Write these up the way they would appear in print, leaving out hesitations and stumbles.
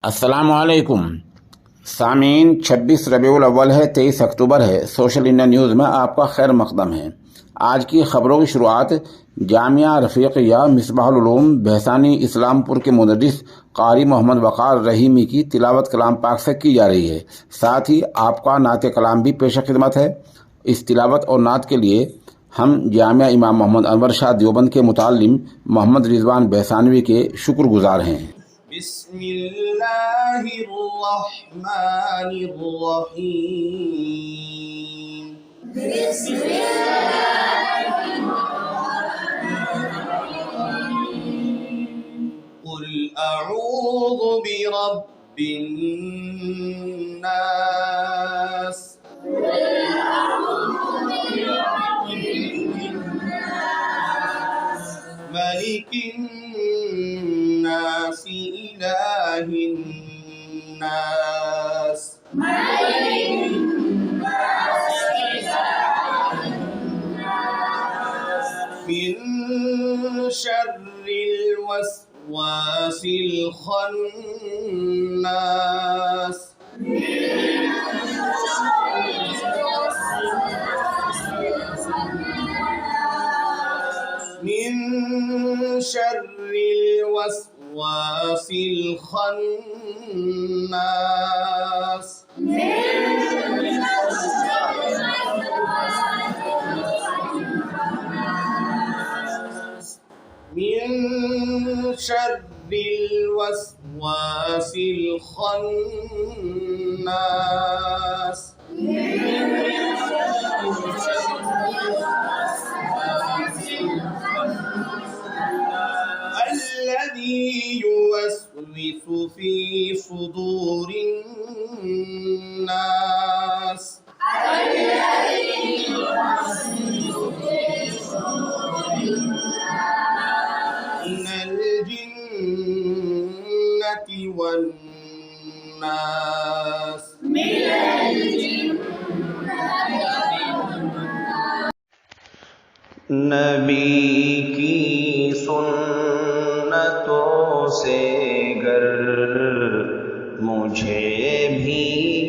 السلام علیکم سامعین، 26 ربیع الاول ہے، 23 اکتوبر ہے۔ سوشل انڈیا نیوز میں آپ کا خیر مقدم ہے۔ آج کی خبروں کی شروعات جامعہ رفیقیہ مصباح العلوم بھیسانی اسلام پور کے مدرس قاری محمد وقار رحیمی کی تلاوت کلام پاک سے کی جا رہی ہے۔ ساتھ ہی آپ کا نعت کلام بھی پیش خدمت ہے۔ اس تلاوت اور نعت کے لیے ہم جامعہ امام محمد انور شاہ دیوبند کے متعلم محمد رضوان بھیسانوی کے شکر گزار ہیں۔ بسم اللہ الرحمن الرحیم۔ بسم قل اعوذ برب الناس ملک الناس إله الناس من شر الوسواس الخناس من شر الوسواس الخناس من شر الوسواس الخناس الذي يوسوس في صدور الناس من الجنة والناس۔ نبی کی سنتوں سے گر مجھے بھی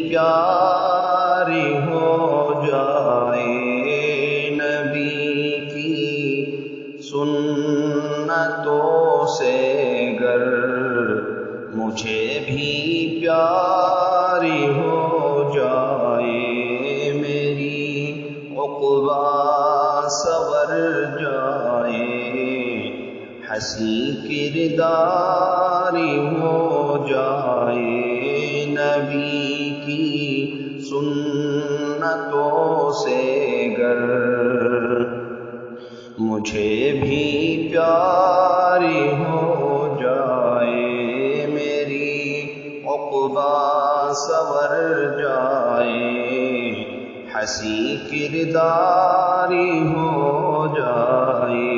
پیار ہو جائے، نبی کی سنتوں سے گر مجھے بھی پیار ہو جائے، میری عقبہ سور جائے، حسین کرداری ہو جائے، نبی کی سنتوں سے گر مجھے بھی پیاری ہو جائے، میری عقبہ سور جائے، حسین کرداری ہو جائے۔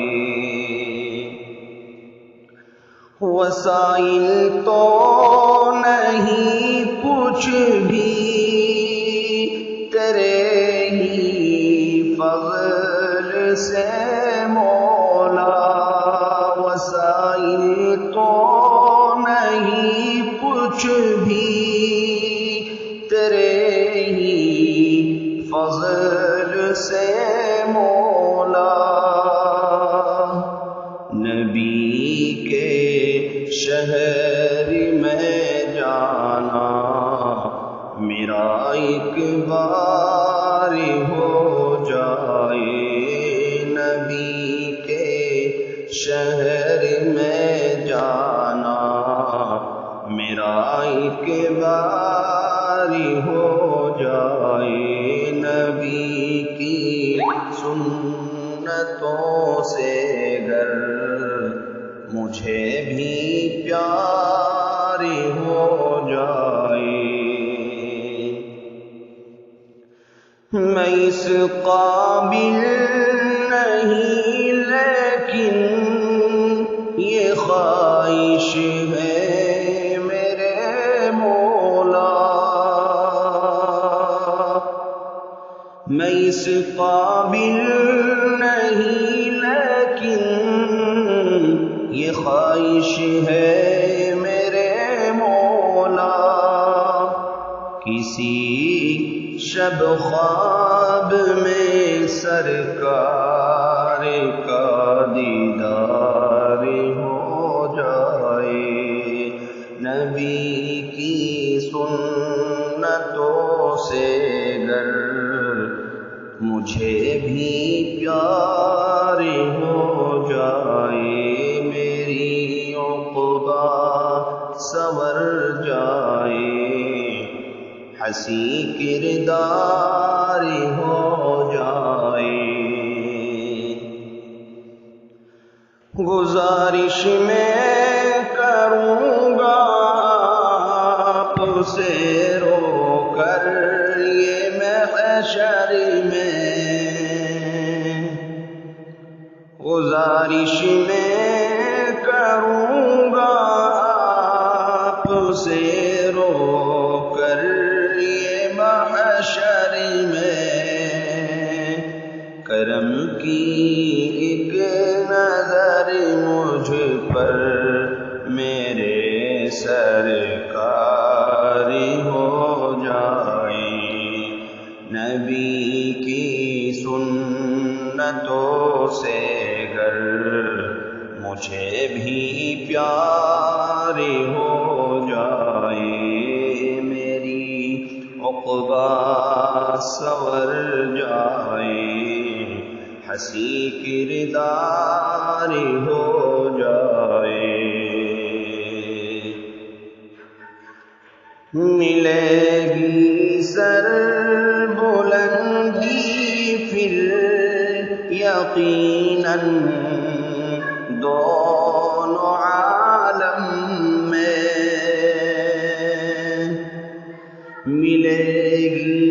وسائل تو نہیں کچھ بھی تیرے ہی فضل سے مولا، وسائل تو نہیں کچھ بھی تیرے ہی فضل سے مولا، نبی کے شہر میں جانا میرا ایک بار ہو جائے، نبی کے شہر میں جانا میرا ایک بار ہو جائے، نبی کی سنتوں سے گر مجھے بھی پیار ہو جائے، میں اس قابل نہیں لیکن یہ خواہش ہے میرے مولا، میں اس قابل نہیں لیکن یہ خواہش ہے میرے مولا، کسی شب خواب میں سرکار کا دیدار ہو جائے، نبی کی سنتوں سے گر مجھے بھی پیار ہو جائے، میری عقبہ سنور جائے، حسین کردار ہو جائے۔ گزارش میں کروں گا آپ سے رو کر یہ محشر میں، گزارش میں کروں گا آپ سے رو کر یہ محشر میں، کرم کی ایک نظر مجھ پر میرے سرکار ہو جائے، نبی کی سنتوں سے گر مجھے بھی پیار ہو جائے، میری عقبہ سنور جائے، حسین کردار ہو جائے۔ ملے گی سر بلندی پھر یقیناً دونوں عالم میں، ملے گی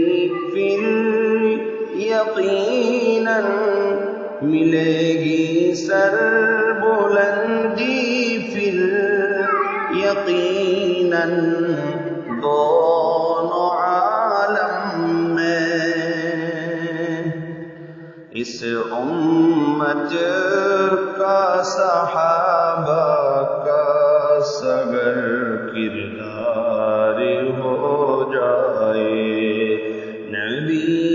پھر یقیناً، ملے گی سر بلندی پھر یقیناً دونوں عالم میں، اس امت کا صحابہ کا سگر کردار ہو جائے، نبی